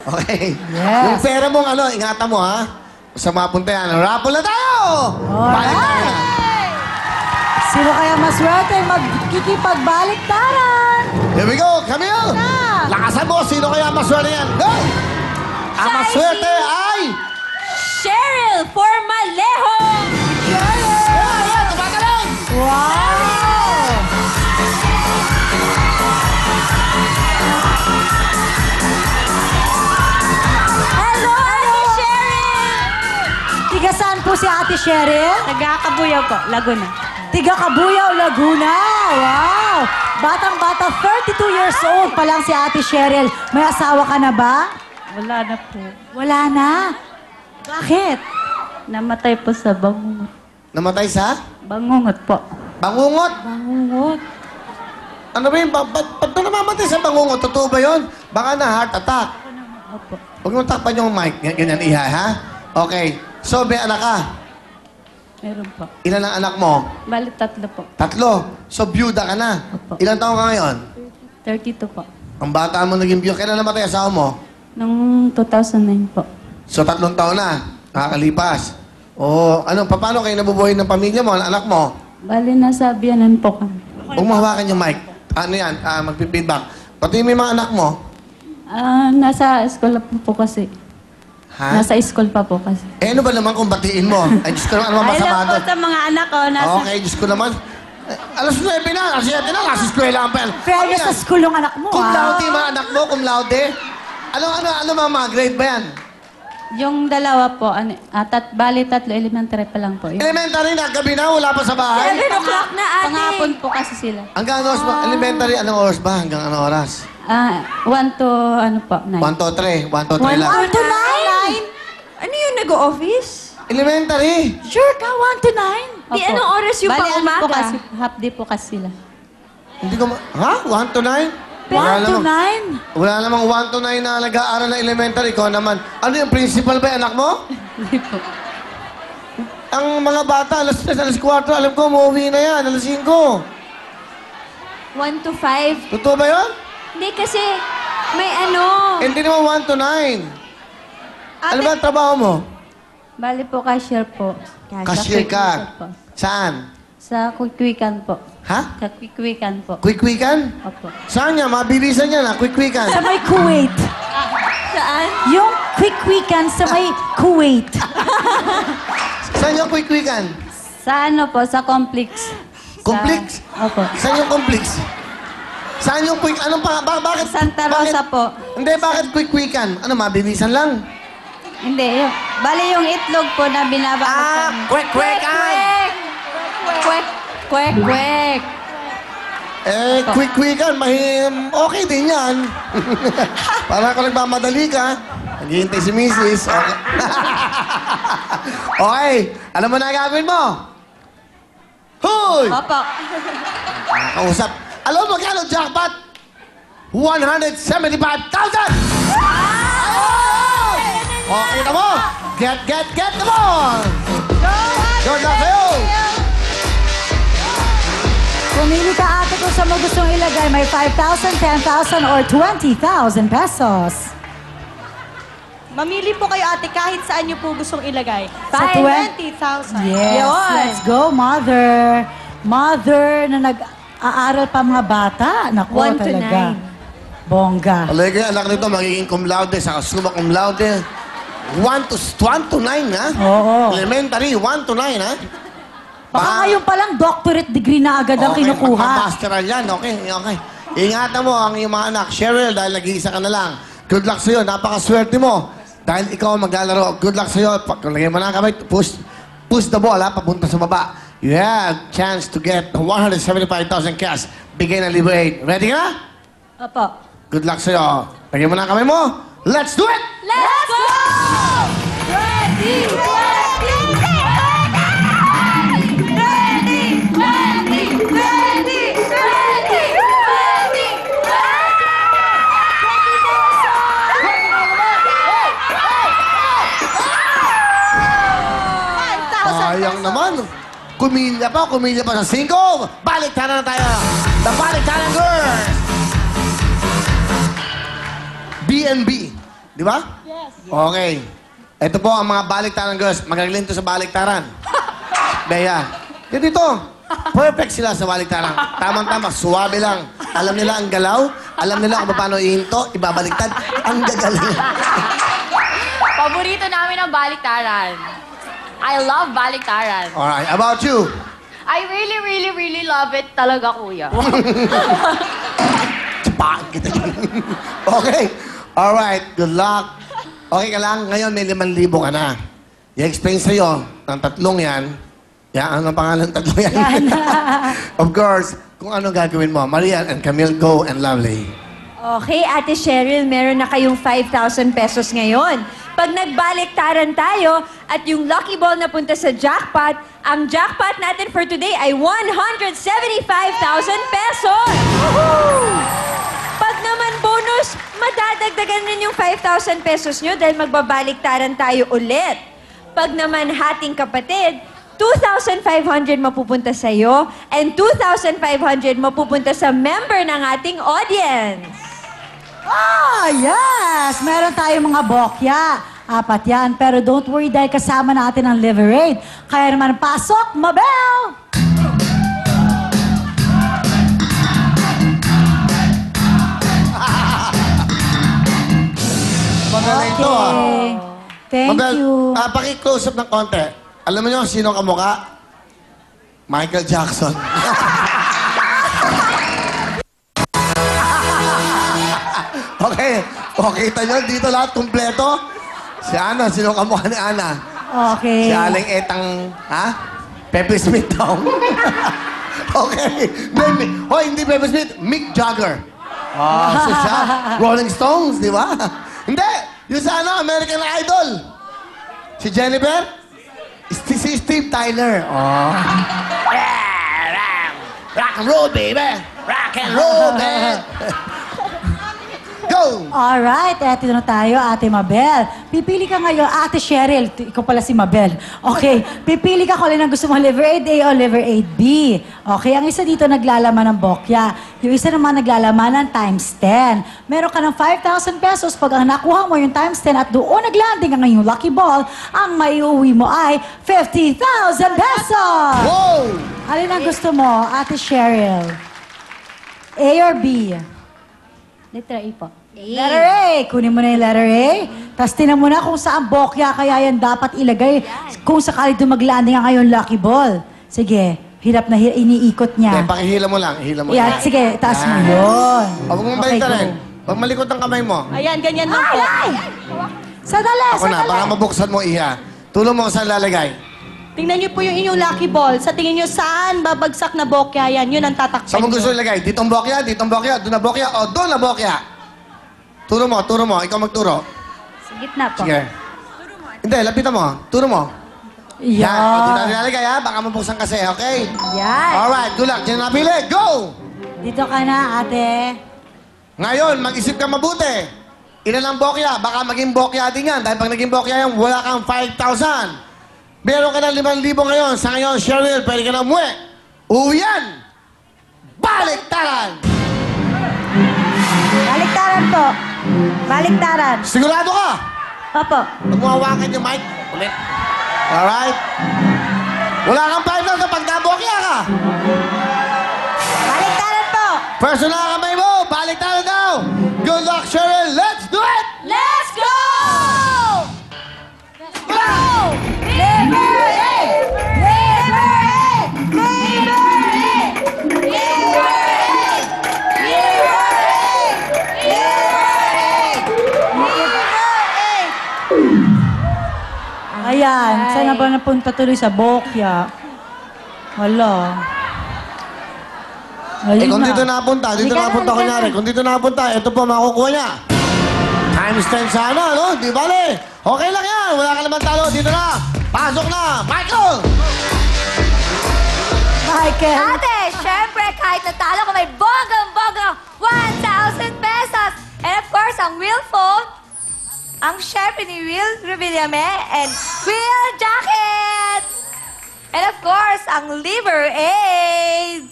Okay. Yes. Yung pera mong ano, ingatan mo ha. Sa mapunta yan. Raffle na tayo! Balik tayo na. Sino kaya maswerte magkikipagbaliktaran? Here we go, Camille! Lakasan mo, sino kaya maswerte yan? Go! Ang maswerte ay... Cheryl Formalejo! Ayan, tumagalan! Wow! Hello, Ate Cheryl! Tiga saan po si Ate Cheryl? Taga-Kabuyaw po, Laguna. Tiga Kabuyaw, Laguna. Wow! Batang-bata, 32 years old pa lang si Ate Cheryl. May asawa ka na ba? Wala na po. Wala na. Bakit? Namatay po sa bangungot. Namatay sa? Bangungot po. Bangungot? Bangungot. Ano ba yun? Ba't ba namamatay sa bangungot? Totoo ba yun? Baka na heart attack. Opo. Huwag mo takpan yung mic. Ganyan, iha, ha? Okay. So, may anak ka. Meron po. Ilan ang anak mo? Bali, 3 po. 3. So, byuda ka na. Opo. Ilan taon ka ngayon? 32 po. Ang bata mo naging byuda. Kailan namatay asawa mo? Noong 2009 po. So, 3 taon na. Nakakalipas. O, ano, paano kayo nabubuhay ng pamilya mo, ang anak mo? Bali, nasa biyanan po kami. Huwag mahawakan yung mic. Ano yan? Magpipidback. Pati yung mga anak mo. Nasa school po kasi. Ha? Nasa school pa po kasi. Eh, ano ba naman kung batiin mo? Ay, Diyos ko naman, ano ba masama Hello po doon? sa mga anak ko. Nasa... Okay, Diyos ko naman. Alas 9 na, alas 7 na, nasa eskwela ang pel. Fairness sa school yung anak mo, Cum ah. laude yung mga anak mo, cum laude. Ano mga grade ba yan? Yung dalawa po, bali 3 elementary pa lang po. Elementary na, gabi na, wala pa sa bahay. 7 o'clock na, ate. Pangapon po kasi sila. Hanggang ano oras ba? Elementary, anong oras ba? Hanggang anong oras? 1 to, 9. 1 to 3. 1 to 3 lang. 1 to 9? Ano yung nag-o-office? Elementary. Sure ka, 1 to 9? Di, anong oras yung Bali, pang-umaga? po kasi, half day po kasi sila. Hindi ko Ha? 1 to 9? 1 to 9? Wala namang 1 to 9 na nag-aaral ng elementary. Ikaw naman. Ano yung principal ba, anak mo? Hindi po. Ang mga bata, alas 3, alas 4, alam ko, umuwi na yan. Alas 5. 1 to 5? Totoo ba yun? Hindi kasi may ano. Hindi naman 1 to 9. Ano ba ang trabaho mo? Bali po, cashier po. Cashier ka. Po. Saan? Sa Quick-Quickan po. Ha? Sa Quick-Quickan po. Quick-quickan? Opo. Saan niya? Mabilisan niya na. Quick-quickan. Sa may Kuwait. Saan? Yung quick weekend sa may Kuwait. Saan yung quick-quickan? Sa ano po, sa Complex. Complex? Opo. Saan yung complex? Saan yung quick... Anong pa... bakit? Santa Rosa bakit- po. Hindi, bakit quick-quickan? Ano, mabilisan lang? Hindi. Bali yung itlog po na binabagot namin. Quick-quickan! Kwek, kwek, kwek. Eh, quick-quickan, okay din yan. Para ako nagmamadali ka, naghihintay si Mrs. Okay. Okay, alam mo na ang gagawin mo? Hoy! Opo. Nakausap. Alam mo magkano jackpot? 175,000! Oh, kita mo? Get, come on! Good luck sa'yo! Pumili ka ate kung saan mo gustong ilagay. May 5,000, 10,000, or 20,000 pesos. Mamili po kayo ate kahit saan niyo po gustong ilagay. Sa 20,000. Yes, let's go, mother. Mother na nag-aaral pa mga bata. Naku, 1 to talaga. 9. Bongga. Talaga, anak nito, magiging cum laude, saka summa cum laude. 1 to 9, ha? Oo. Elementary, 1 to 9, ha? Baka ngayon pa lang doctorate degree na agad ang kinukuha. Masteral yan, okay. Ingatan mo ang iyong mga anak. Cheryl, dahil nag-iisa ka na lang. Good luck sa'yo, napakaswerte mo. Dahil ikaw ang maglalaro, good luck sa'yo. Pag lagay mo na ang kamay, push the ball, ha, papunta sa baba. You have chance to get 175,000 cash. Bigay ng libre. Ready ka? Opo. Good luck sa'yo. Lagay mo na ang kamay mo. Let's do it! Let's go! Ready! Sayang naman. Kumilya pa sa 5. Balik-taran na tayo. The Balik-taran Girls. B&B. Di ba? Yes. Okay. Ito po ang mga baliktaran girls. Magaling to sa baliktaran. Bea. Dito. Perfect sila sa baliktaran. Tamang-tama. Suwabe lang. Alam nila ang galaw. Alam nila kung paano ihinto. Ibabaliktad. Ang gagaling. Paborito namin ang baliktaran. I love baliktaran. Alright. About you? I really, really, really love it talaga, kuya. Tsapakan kita. Okay. Alright. Good luck. Okay ka lang. Ngayon may 5,000 ka na. I-explain sa'yo ng tatlong yan. Yan, ano ang pangalan ng tatlong yan? Yan. Of course, kung ano gagawin mo. Marian and Camille, go and Lovely. Okay, Ate Cheryl, meron na kayong 5,000 pesos ngayon. Pag nagbaliktaran tayo at yung lucky ball na punta sa jackpot, ang jackpot natin for today ay 175,000 pesos! Pag naman bonus, madadagdagan rin yung 5,000 pesos nyo dahil magbabaliktaran tayo ulit. Pag naman hating kapatid, 2,500 mapupunta sa'yo and 2,500 mapupunta sa member ng ating audience. Ah, yes! Meron tayong mga bokya. 4 yan. Pero don't worry dahil kasama natin ang liver aid. Kaya naman, pasok, Mabel! Magaling to, ah. Thank Mabel, you. paki-close up ng konti. Alam mo nyo sino kamukha? Michael Jackson. Okay. Okay, nyo, dito lahat kumpleto. Si Ana, sino kamukha ni Ana? Okay. Si Aling Etang, ha? Pepe Smith daw. Okay. Hoy, hindi Pepe Smith, Mick Jagger. So siya, Rolling Stones, di ba? Hindi, yung sa ano, American Idol. Si Jennifer? Si Steve Tyler. Rock and roll, baby. Rock and roll, baby. Go! Alright, eto na tayo, Ate Mabel. Pipili ka ngayon, Ate Cheryl. Ikaw pala si Mabel. Okay, pipili ka kung alin ang gusto mo, liver aid A o liver aid B. Okay, ang isa dito naglalaman ng bokya. Yung isa naman naglalaman ng times 10. Meron ka ng 5,000 pesos. Pag ang nakuha mo yung times 10 at doon naglanding ang iyong lucky ball, ang maiuwi mo ay 50,000 pesos! Wow! Alin ang gusto mo, Ate Cheryl? A or B? Letra A po. Letter A. Kunin mo na yung letter A. Tapos tinan mo na kung saan bokya kaya yan dapat ilagay kung sakali doon mag-landing ang ngayon lucky ball. Sige, hirap na iniikot Hindi, niya. pakihila mo lang. Hila mo Yan, lang. sige, taas mo yun. Huwag mong Okay, balik go. rin. Pag malikot ang kamay mo. Ayan, ganyan lang po. Sadali, Ako na, baka sadali. mabuksan mo iha. Tulong mo kung saan lalagay. Tingnan niyo po yung inyong lucky ball. Sa tingin niyo saan babagsak na bokya yan? Yun ang tatakpan Saan mo niyo. gusto ilagay? Ditong bokya, doon na bokya, o doon na bokya? Turo mo. Ikaw magturo. Sa gitna po. Sige. Hindi, lapitan mo. Turo mo. Yan. O, dito na Yan. nilalagay ha. Baka mabuksan kasi, okay? Yan. Alright, good luck. Diyan na napili. Go! Dito ka na, ate. Ngayon, mag-isip ka mabuti. Ilan ang bokya? Baka maging bokya din yan. Dahil pag naging bokya yan, wala kang 5,000. Meron ka ng 5,000 ngayon. Sa ngayon, Cheryl, pwede ka na umuwi. Uwi yan! Baliktaran! Baliktaran po. Baliktaran. Sigurado ka? Opo. Huwag mo hawakan yung mic. Ulit. Alright? Wala kang 5,000 pag nabokya ka. Baliktaran po. Personal na kamay mo. Baliktaran daw. Good luck, Cheryl. Let's do it! Let's go! Go! Liver A! Liver A! Liver A! Liver A! Liver A! Ayan, saan na ba napunta tuloy sa bokya? Wala. Ayun Kung na. dito napunta, Halika na, halika kunyari. na. Kung dito napunta, ito po makukuha niya. Times 10 sana, no? Di bale. Okay lang yan. Wala ka naman talo. Dito na. Pasok na. Michael! Michael. Ate, syempre, kahit natalo ko may bonggang-bonggang 1,000 pesos. And of course, ang wheel phone, ang syempre ni Will Revillame and Will Jacket. And of course, ang liver aid.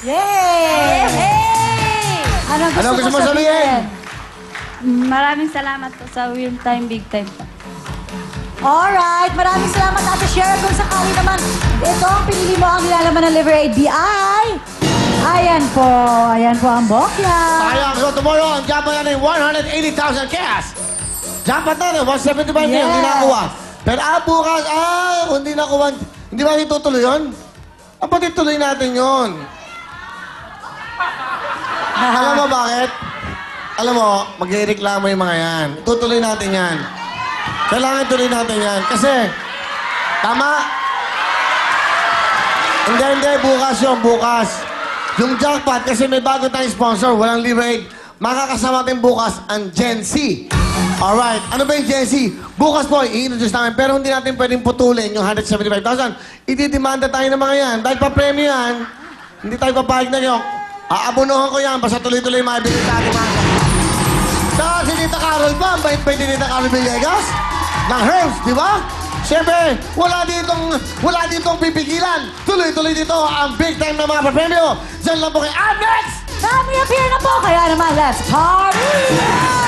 Yay! Hey! Anong Anong gusto mo sabihin? Maraming salamat po sa Will Time, Big Time po. Alright, maraming salamat Ate Cheryl. Kung sakali naman, ito ang pinili mo ang nilalaman ng Liver Aid ay... Ayan po ang bokya. Sayang. So tomorrow, ang jackpot natin 180,000 cash. Jackpot natin, 175 Yes. yes. Hindi nakuha. Pero bukas, hindi nakuha. Hindi ba itutuloy yun? Ba't ituloy natin yun? Alam mo bakit? Alam mo, magreklamo yung mga yan. Tutuloy natin yan. Kailangan tuloy natin yan. Kasi, tama. Hindi, bukas yun, bukas. Yung jackpot, kasi may bago tayong sponsor, walang Liver Aid. Makakasama natin bukas ang Gen Z. Alright, ano ba yung Gen Z? Bukas po, i-introduce namin, pero hindi natin pwedeng putulin yung 175,000. Ididemanda tayo ng mga yan. Dahil pa-premyo yan, hindi tayo papayag na yun. Aabunuhan ko yan, basta tuloy-tuloy mabili sa ating mga. Saka si Tita Carol pa, ang bait-bait ni Tita Carol Villegas ng Herbs, di ba? Siyempre, wala ditong pipigilan. Tuloy-tuloy dito ang big time ng mga pa-premyo. Diyan lang po kay Abnex! Dami appear na po, kaya naman, let's party!